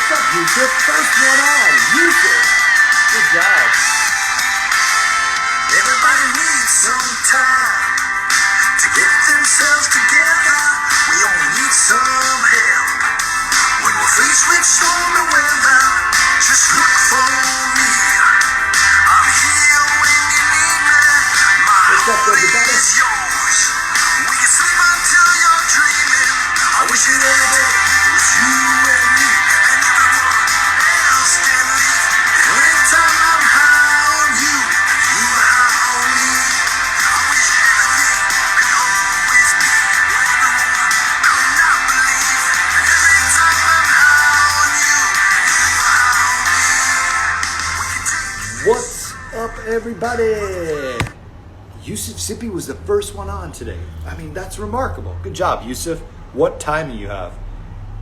Yusuf? First one on. Yusuf. Good job. Everybody needs some time to get themselves together. We all need some help. When we're faced with stormy weather, just look for me. I'm here when you need me. My heart is yours. We can sleep until you're dreaming. I wish it every day was you and me, and everyone else can leave. Anytime I'm high on you, and you are high on me. I wish everything could always be what everyone could not believe. And every time I'm high on you, and you are high on me. We can take What's up, everybody? Yusuf Sippy was the first one on today. I mean, that's remarkable. Good job, Yusuf. What timing you have.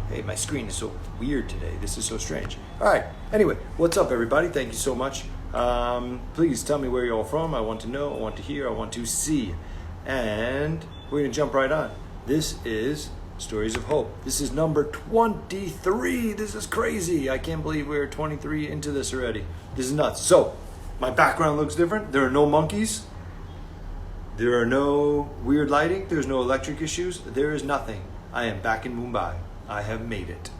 Hey, my screen is so weird today. This is so strange. All right. Anyway, what's up, everybody? Thank you so much. Please tell me where you're all from. I want to know. I want to hear. I want to see. And we're going to jump right on. This is Stories of Hope. This is number 23. This is crazy. I can't believe we're 23 into this already. This is nuts. So, my background looks different. There are no monkeys. There are no weird lighting. There's no electric issues. There is nothing. I am back in Mumbai. I have made it.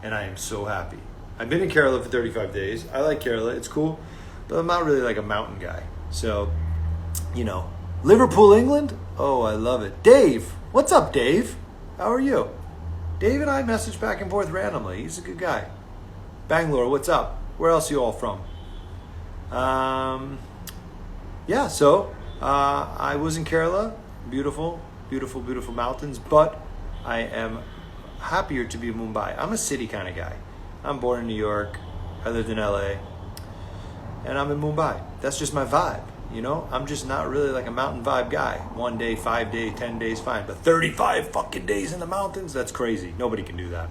And I am so happy. I've been in Kerala for 35 days. I like Kerala. It's cool. But I'm not really like a mountain guy. So, Liverpool, England? Oh, I love it. Dave. What's up, Dave? How are you? Dave and I message back and forth randomly. He's a good guy. Bangalore, what's up? Where else are you all from? I was in Kerala. Beautiful, beautiful, beautiful mountains. But I am happier to be in Mumbai. I'm a city kind of guy. I'm born in New York. I lived in LA. And I'm in Mumbai. That's just my vibe. I'm just not really like a mountain vibe guy. 1 day, 5 day, 10 days, fine. But 35 fucking days in the mountains? That's crazy. Nobody can do that.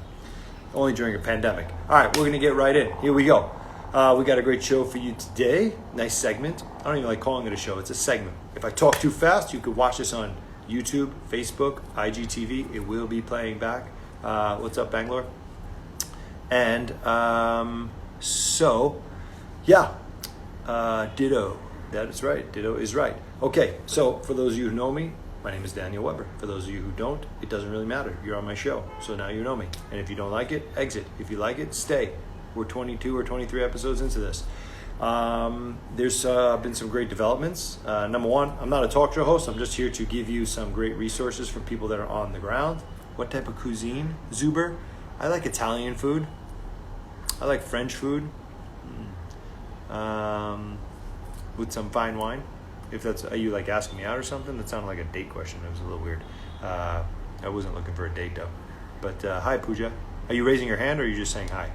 Only during a pandemic. All right, we're going to get right in. Here we go. We got a great show for you today. Nice segment. I don't even like calling it a show. It's a segment. If I talk too fast, you could watch this on YouTube, Facebook, IGTV. It will be playing back. What's up, Bangalore? And ditto. That is right. Ditto is right. Okay, so for those of you who know me, my name is Daniel Weber. For those of you who don't, it doesn't really matter. You're on my show, so now you know me. And if you don't like it, exit. If you like it, stay. We're 22 or 23 episodes into this. There's been some great developments. Number one, I'm not a talk show host. I'm just here to give you some great resources for people that are on the ground. What type of cuisine? Zuber? I like Italian food. I like French food. With some fine wine. If that's, are you like asking me out or something? That sounded like a date question. It was a little weird. I wasn't looking for a date though. But hi, Pooja. Are you raising your hand or are you just saying hi?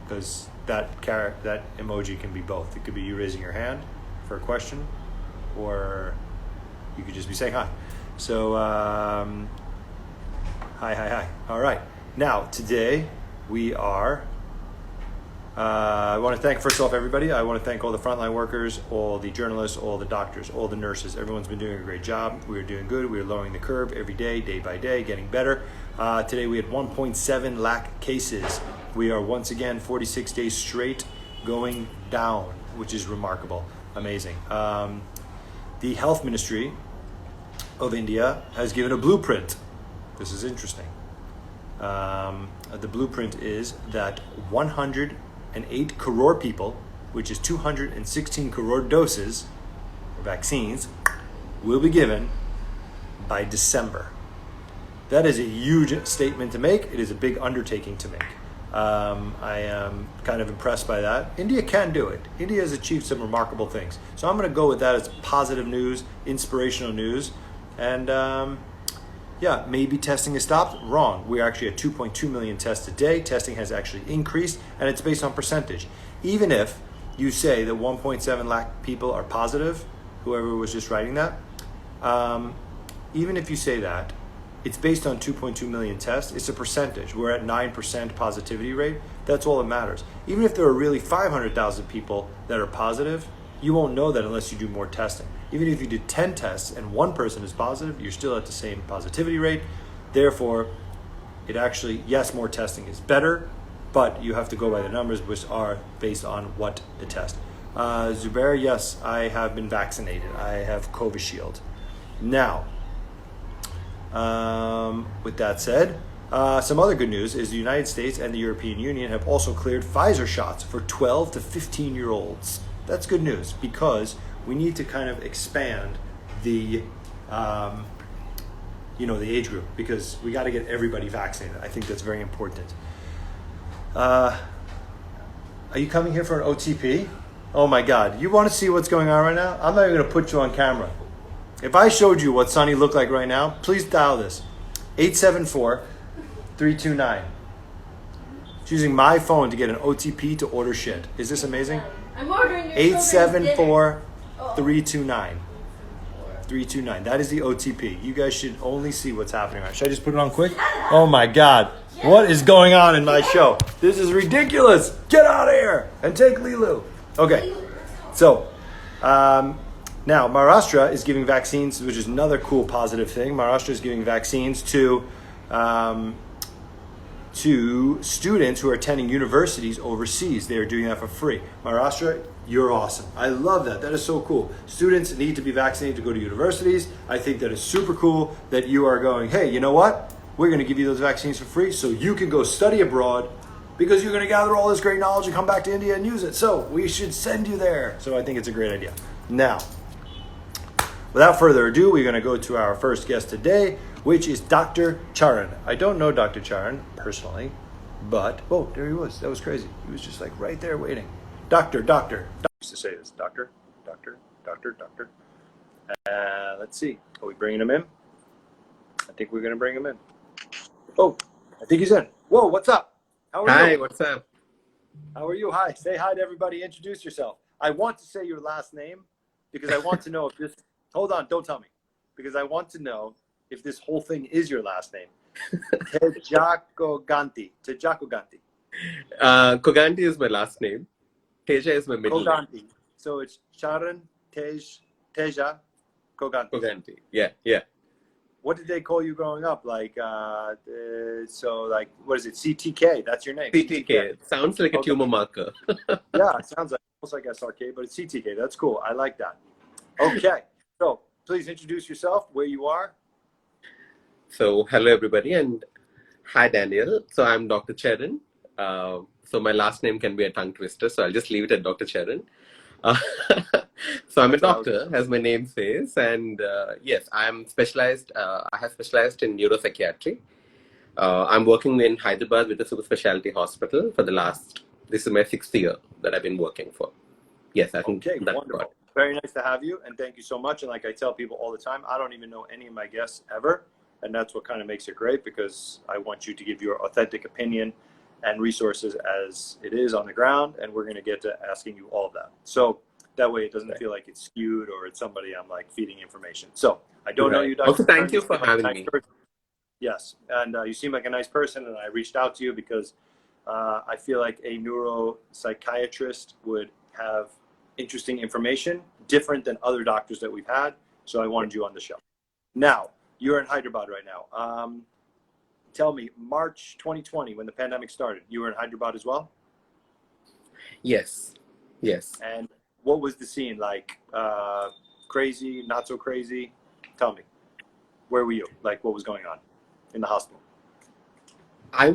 Because that emoji can be both. It could be you raising your hand for a question, or you could just be saying hi. So, hi. All right. Now, today we are, I want to thank, first off, everybody. I want to thank all the frontline workers, all the journalists, all the doctors, all the nurses. Everyone's been doing a great job. We are doing good. We are lowering the curve every day by day, getting better. Today we had 1.7 lakh cases. We are once again 46 days straight going down, which is remarkable, amazing. The Health Ministry of India has given a blueprint. This is interesting. The blueprint is that 108 crore people, which is 216 crore doses of vaccines, will be given by December. That is a huge statement to make. It is a big undertaking to make. I am kind of impressed by that. India can do it. India has achieved some remarkable things. So I'm going to go with that as positive news, inspirational news. And maybe testing has stopped. Wrong. We're actually at 2.2 million tests a day. Testing has actually increased, and it's based on percentage. Even if you say that 1.7 lakh people are positive, whoever was just writing that, even if you say that, it's based on 2.2 million tests. It's a percentage. We're at 9% positivity rate. That's all that matters. Even if there are really 500,000 people that are positive, you won't know that unless you do more testing. Even if you did 10 tests and one person is positive, you're still at the same positivity rate. Therefore, it actually, yes, more testing is better, but you have to go by the numbers, which are based on what the test. Zubair, yes, I have been vaccinated. I have Covishield. Now, with that said, some other good news is the United States and the European Union have also cleared Pfizer shots for 12 to 15-year-olds. That's good news because we need to kind of expand the the age group, because we got to get everybody vaccinated. I think that's very important. Are you coming here for an OTP? Oh my God, you want to see what's going on right now? I'm not even going to put you on camera. If I showed you what Sonny looked like right now, please dial this. 874-329. She's using my phone to get an OTP to order shit. Is this amazing? I'm ordering your 874-329. 329. That is the OTP. You guys should only see what's happening right now. Should I just put it on quick? Oh my God. What is going on in my show? This is ridiculous. Get out of here and take Lilu. Okay. So, now Maharashtra is giving vaccines, which is another cool positive thing. Maharashtra is giving vaccines to students who are attending universities overseas. They are doing that for free. Maharashtra, you're awesome. I love that. That is so cool. Students need to be vaccinated to go to universities. I think that is super cool that you are going, hey, you know what? We're going to give you those vaccines for free so you can go study abroad, because you're going to gather all this great knowledge and come back to India and use it. So we should send you there. So I think it's a great idea. Now, without further ado, we're going to go to our first guest today, which is Dr. Charan. I don't know Dr. Charan personally, but, oh, there he was. That was crazy. He was just like right there waiting. Doctor. I used to say this, doctor. Let's see. Are we bringing him in? I think we're going to bring him in. Oh, I think he's in. Whoa, what's up? How are you? Hi, what's up? How are you? Hi. Say hi to everybody. Introduce yourself. I want to say your last name because I want to know if this... Hold on, don't tell me. Because I want to know if this whole thing is your last name. Tejakoganti. Koganti is my last name. Teja is my middle name. Koganti. So it's Charan, Teja, Koganti. Koganti. Yeah. What did they call you growing up? Like, what is it? CTK. That's your name. CTK. Sounds like a tumor marker. Yeah, it sounds like almost like SRK, but it's CTK. That's cool. I like that. Okay. So please introduce yourself, where you are. So hello everybody, and hi Daniel. So I'm Dr. Charan. So my last name can be a tongue twister, so I'll just leave it at Dr. Charan. So I'm a doctor, as my name says, and yes, I'm specialized. I have specialized in neuropsychiatry. I'm working in Hyderabad with a super specialty hospital for this is my 6th year that I've been working for. Yes, I think okay, that's wonderful. what. Very nice to have you, and thank you so much. And like I tell people all the time, I don't even know any of my guests ever, and that's what kind of makes it great, because I want you to give your authentic opinion and resources as it is on the ground, and we're going to get to asking you all of that. So that way it doesn't feel like it's skewed or it's somebody I'm like feeding information. So I don't know you, Dr. Also, thank you for having me. Yes, and you seem like a nice person, and I reached out to you because I feel like a neuropsychiatrist would have interesting information, different than other doctors that we've had. So I wanted you on the show. Now, you're in Hyderabad right now. Tell me, March 2020, when the pandemic started, you were in Hyderabad as well? Yes. And what was the scene like? Crazy, not so crazy? Tell me. Where were you? Like, what was going on in the hospital? I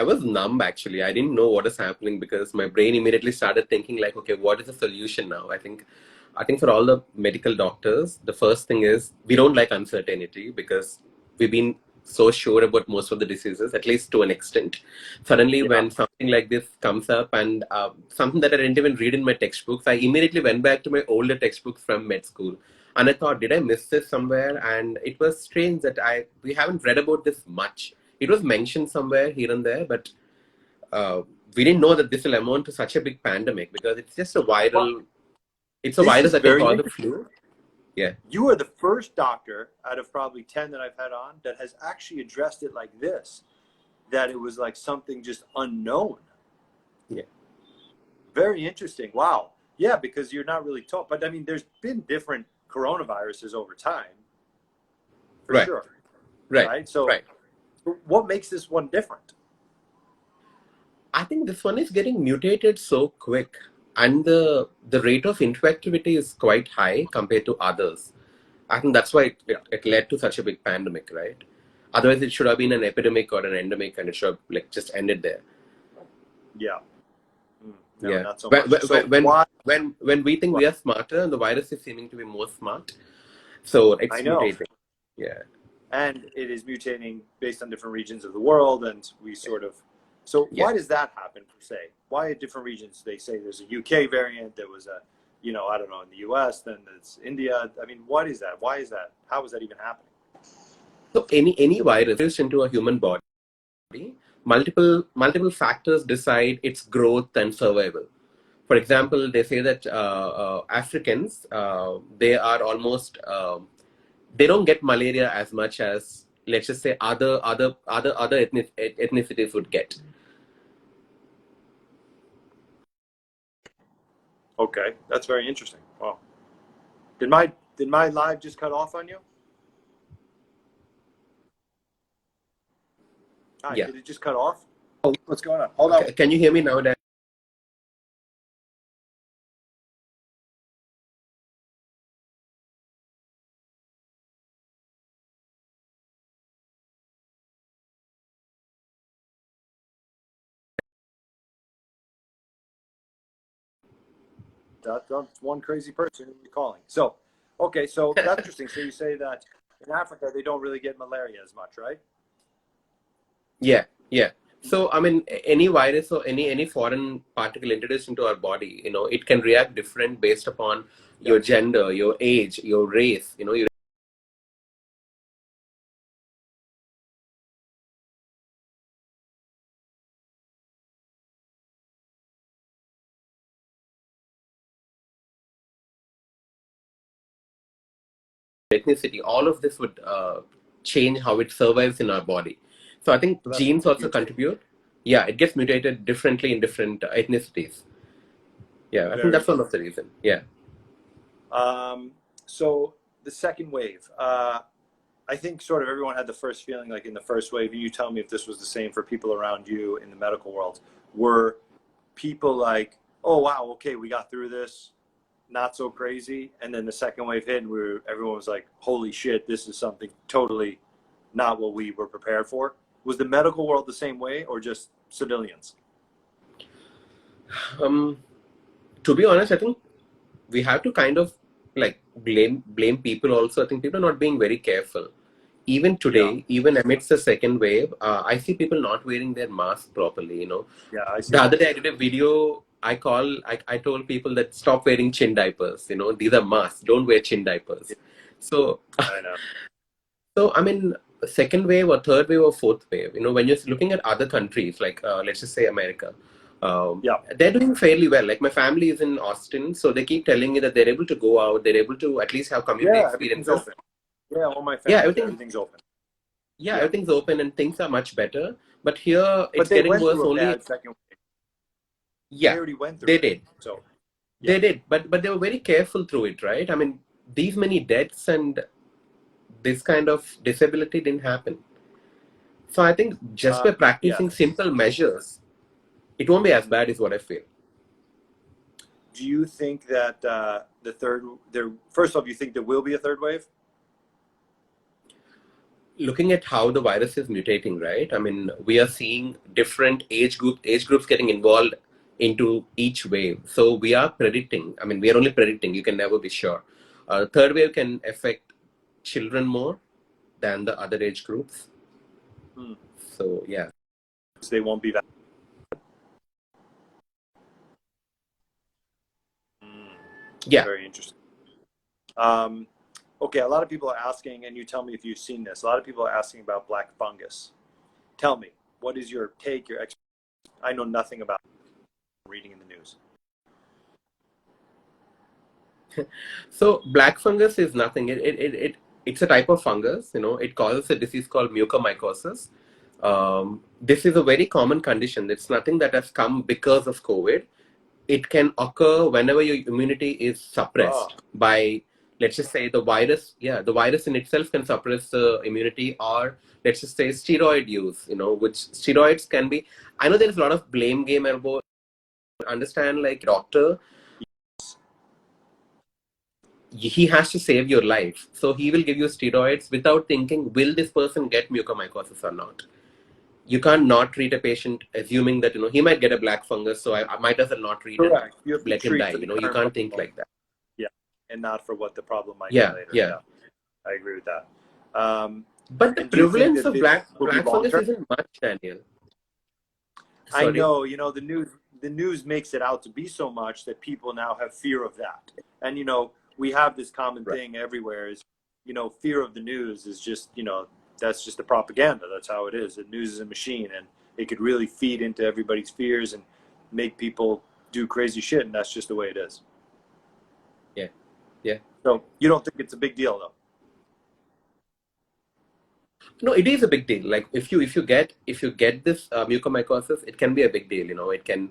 was numb actually. I didn't know what is happening because my brain immediately started thinking like, okay, what is the solution now? I think for all the medical doctors, the first thing is we don't like uncertainty because we've been so sure about most of the diseases, at least to an extent. Suddenly, when something like this comes up and something that I didn't even read in my textbooks, I immediately went back to my older textbooks from med school. And I thought, did I miss this somewhere? And it was strange that we haven't read about this much. It was mentioned somewhere here and there, but we didn't know that this will amount to such a big pandemic because it's just a viral, it's a virus that can cause the flu. Yeah. You are the first doctor out of probably 10 that I've had on that has actually addressed it like this, that it was like something just unknown. Yeah. Very interesting. Wow. Yeah, because you're not really taught. But I mean, there's been different coronaviruses over time. For sure. Right. So what makes this one different? I think this one is getting mutated so quick, and the rate of infectivity is quite high compared to others. I think that's why Yeah. it led to such a big pandemic, right? Otherwise, it should have been an epidemic or an endemic, and it should have like just ended there. Yeah. No, Yeah. not so When much. So why? when we think What? we are smarter, and the virus is seeming to be more smart, so I it's know. mutating. Yeah. And it is mutating based on different regions of the world, and we sort of. So Yeah. why does that happen per se? Why at different regions? They say there's a UK variant. There was a, I don't know, in the US. Then it's India. I mean, what is that? Why is that? How is that even happening? So any virus is into a human body, multiple factors decide its growth and survival. For example, they say that Africans they are almost they don't get malaria as much as, let's just say, other ethnicities would get. Okay, that's very interesting. Wow. Did my live just cut off on you? Hi, Yeah. did it just cut off? Oh, what's going on? Hold on. Can you hear me now, Dan? That's one crazy person you're calling. So, okay, so that's interesting. So you say that in Africa they don't really get malaria as much, right? Yeah, yeah. So I mean, any virus or any foreign particle introduced into our body, it can react different based upon your gender, your age, your race, your ethnicity. All of this would change how it survives in our body. So I think So that's genes also mutate. contribute. Yeah, it gets mutated differently in different ethnicities. Yeah, I think Very that's one of the reasons. Yeah. So the second wave, I think sort of everyone had the first feeling like in the first wave, and you tell me if this was the same for people around you in the medical world, were people like, oh wow, okay, we got through this, not so crazy, and then the second wave hit and everyone was like, holy shit, this is something totally not what we were prepared for. Was the medical world the same way or just civilians? To be honest, I think we have to kind of like blame people also. I think people are not being very careful. Even today, even amidst the second wave, I see people not wearing their mask properly. Yeah, I see The other that. day I did a video. I told people that stop wearing chin diapers. These are masks. Don't wear chin diapers. So I know. so I mean, second wave or third wave or fourth wave. When you're looking at other countries like let's just say America, Yeah. they're doing fairly well. Like my family is in Austin, so they keep telling me that they're able to go out. They're able to at least have community Yeah, everything's experiences. open. Yeah, all my Yeah, family, everything's open. Yeah, Yeah. everything's open and things are much better. But here But it's they getting went worse through a only. bad second wave. They Yeah, already went through they it. did. So They did, but they were very careful through it, right? I mean, these many deaths and this kind of disability didn't happen. So I think just by practicing simple measures, it won't be as bad is what I feel. Do you think that first off, you think there will be a third wave? Looking at how the virus is mutating, right? I mean, we are seeing different age groups getting involved into each wave. So we are predicting. I mean, we are only predicting. You can never be sure. Third wave can affect children more than the other age groups. So yeah, So they won't be vaccinated. Yeah. Very interesting. Okay, a lot of people are asking, and you tell me if you've seen this. A lot of people are asking about black fungus. Tell me, what is your take, your experience? I know nothing about reading in the news. So black fungus is nothing. It's a type of fungus. It causes a disease called mucormycosis. This is a very common condition. It's nothing that has come because of COVID. It can occur whenever your immunity is suppressed by let's just say the virus, yeah, the virus in itself can suppress the immunity, or let's just say steroid use, which steroids can be. I know there's a lot of blame game about, understand, like doctor, he has to save your life. So he will give you steroids without thinking, will this person get mucormycosis or not? You can't not treat a patient assuming that, he might get a black fungus, so I might as well not treat and Correct. You have to let him treat die. for the You current can't think problem. like that. Yeah, and not for what the problem might be Yeah, later. yeah. I agree with that. But the And do you think prevalence that of this black will be fungus long-term? isn't much, Daniel. I Sorry. know, the news makes it out to be so much that people now have fear of that. And, we have this common Right. thing everywhere is, fear of the news is just, that's just the propaganda. That's how it is. The news is a machine, and it could really feed into everybody's fears and make people do crazy shit. And that's just the way it is. Yeah, yeah. So you don't think it's a big deal, though? No, it is a big deal. Like if you get this mucormycosis, it can be a big deal. It can.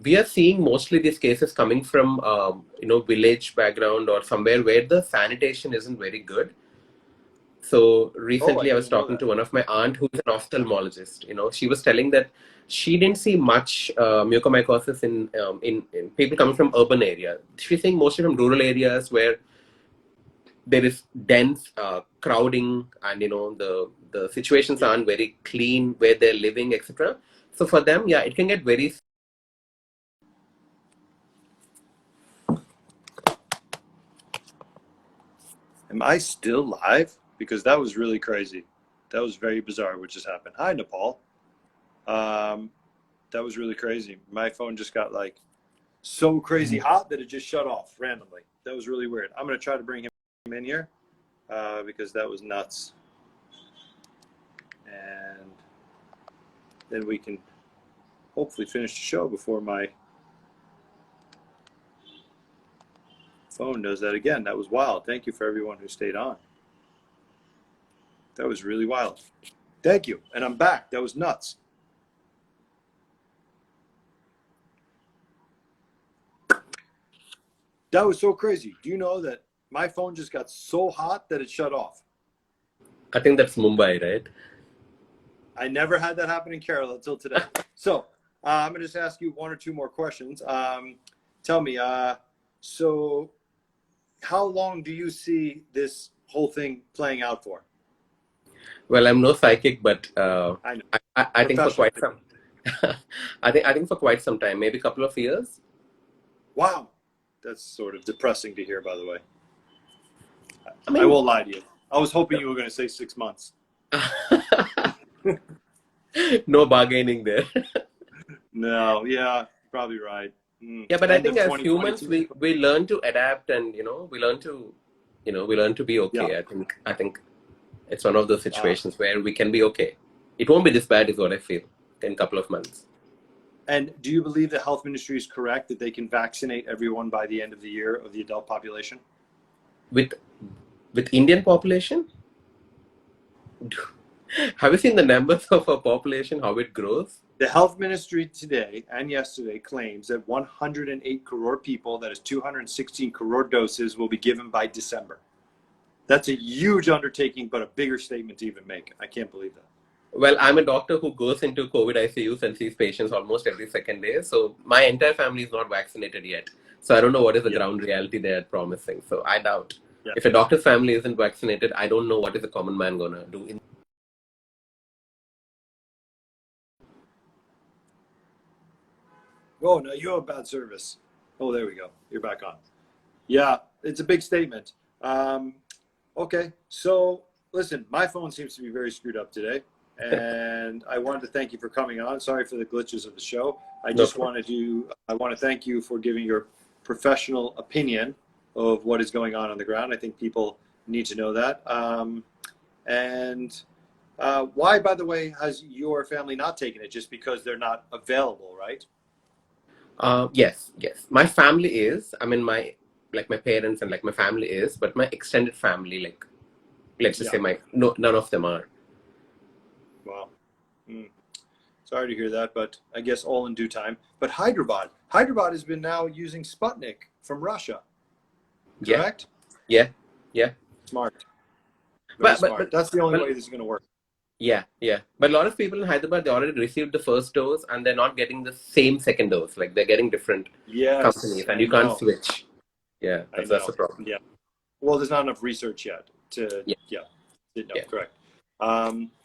We are seeing mostly these cases coming from village background or somewhere where the sanitation isn't very good. So recently, I was didn't know talking that. to one of my aunt who's an ophthalmologist. She was telling that she didn't see much mucormycosis in people coming from urban area. She's saying mostly from rural areas where there is dense crowding, and the situations aren't very clean where they're living, etc. So for them, yeah, it can get very. Am I still live? Because that was really crazy. That was very bizarre what just happened. Hi, Nepal. That was really crazy. My phone just got so crazy hot that it just shut off randomly. That was really weird. I'm going to try to bring him in here because that was nuts. And then we can hopefully finish the show before my phone does that again. That was wild. Thank you for everyone who stayed on. That was really wild. Thank you. And I'm back. That was nuts. That was so crazy. Do you know that my phone just got so hot that it shut off? I think that's Mumbai, right? I never had that happen in Kerala until today. So I'm going to just ask you one or two more questions. Tell me, so how long do you see this whole thing playing out for? Well, I'm no psychic, but I know. I think for quite Professional. some. I think for quite some time, maybe a couple of years. Wow. That's sort of depressing to hear, by the way. I mean, I won't lie to you. I was hoping you were going to say 6 months. no bargaining there. No, yeah, probably right. Yeah, but I End think of as humans, 2022. we learn to adapt, and we learn to be okay. Yeah. I think it's one of those situations where we can be okay. It won't be this bad, is what I feel, in a couple of months. And do you believe the health ministry is correct that they can vaccinate everyone by the end of the year of the adult population? With Indian population, have you seen the numbers of our population, how it grows? The health ministry today and yesterday claims that 108 crore people, that is 216 crore doses, will be given by December. That's a huge undertaking, but a bigger statement to even make. I can't believe that. Well, I'm a doctor who goes into COVID ICUs and sees patients almost every second day. So my entire family is not vaccinated yet. So I don't know what is the ground reality they are promising. So I doubt. Yeah. If a doctor's family isn't vaccinated, I don't know what is a common man going to do. Oh, no, you have bad service. Oh, there we go. You're back on. Yeah, it's a big statement. Okay, so listen, my phone seems to be very screwed up today. And I wanted to thank you for coming on. Sorry for the glitches of the show. I want to thank you for giving your professional opinion of what is going on the ground. I think people need to know that. Why, by the way, has your family not taken it? Just because they're not available, right? Yes. My family is. I mean, my parents and my family is, but my extended family, let's just say none of them are. Wow. Sorry to hear that, but I guess all in due time. But Hyderabad has been now using Sputnik from Russia, correct? Yeah, yeah. Smart. Very But but smart. but, That's the only but way this is going to work. yeah, yeah. But a lot of people in Hyderabad, they already received the first dose and they're not getting the same second dose. Like they're getting different Yes, companies and I you can't know. switch. Yeah, I that's know. the problem. Yeah. Well, there's not enough research yet to, Yeah, yeah, no, yeah. correct.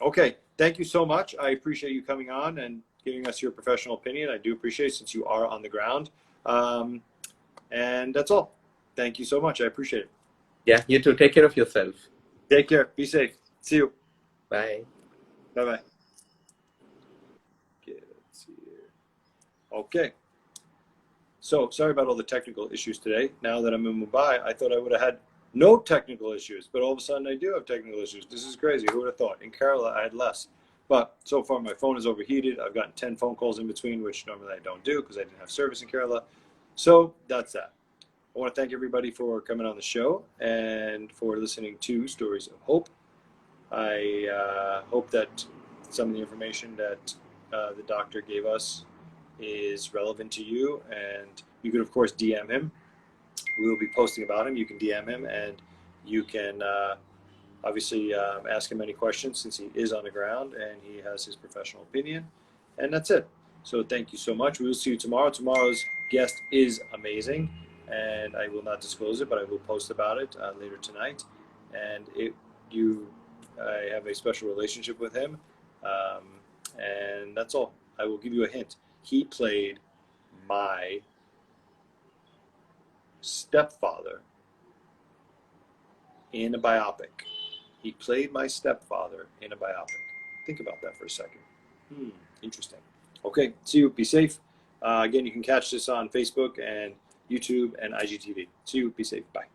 Okay. Thank you so much. I appreciate you coming on and giving us your professional opinion. I do appreciate it since you are on the ground. Um, and that's all. Thank you so much. I appreciate it. Yeah, you too. Take care of yourself. Take care. Be safe. See you. Bye. Bye bye. Let's see here. Okay. So sorry about all the technical issues today. Now that I'm in Mumbai, I thought I would have had no technical issues, but all of a sudden I do have technical issues. This is crazy. Who would have thought? In Kerala, I had less. But so far, my phone is overheated. I've gotten 10 phone calls in between, which normally I don't do because I didn't have service in Kerala. So that's that. I want to thank everybody for coming on the show and for listening to Stories of Hope. I hope that some of the information that the doctor gave us is relevant to you, and you can of course DM him. We will be posting about him. You can DM him, and you can obviously ask him any questions since he is on the ground and he has his professional opinion. And that's it. So thank you so much. We will see you tomorrow. Tomorrow's guest is amazing, and I will not disclose it, but I will post about it later tonight. And I have a special relationship with him, and that's all. I will give you a hint. He played my stepfather in a biopic. He played my stepfather in a biopic. Think about that for a second. Interesting. Okay, see you. Be safe. Again, you can catch this on Facebook and YouTube and IGTV. See you. Be safe. Bye.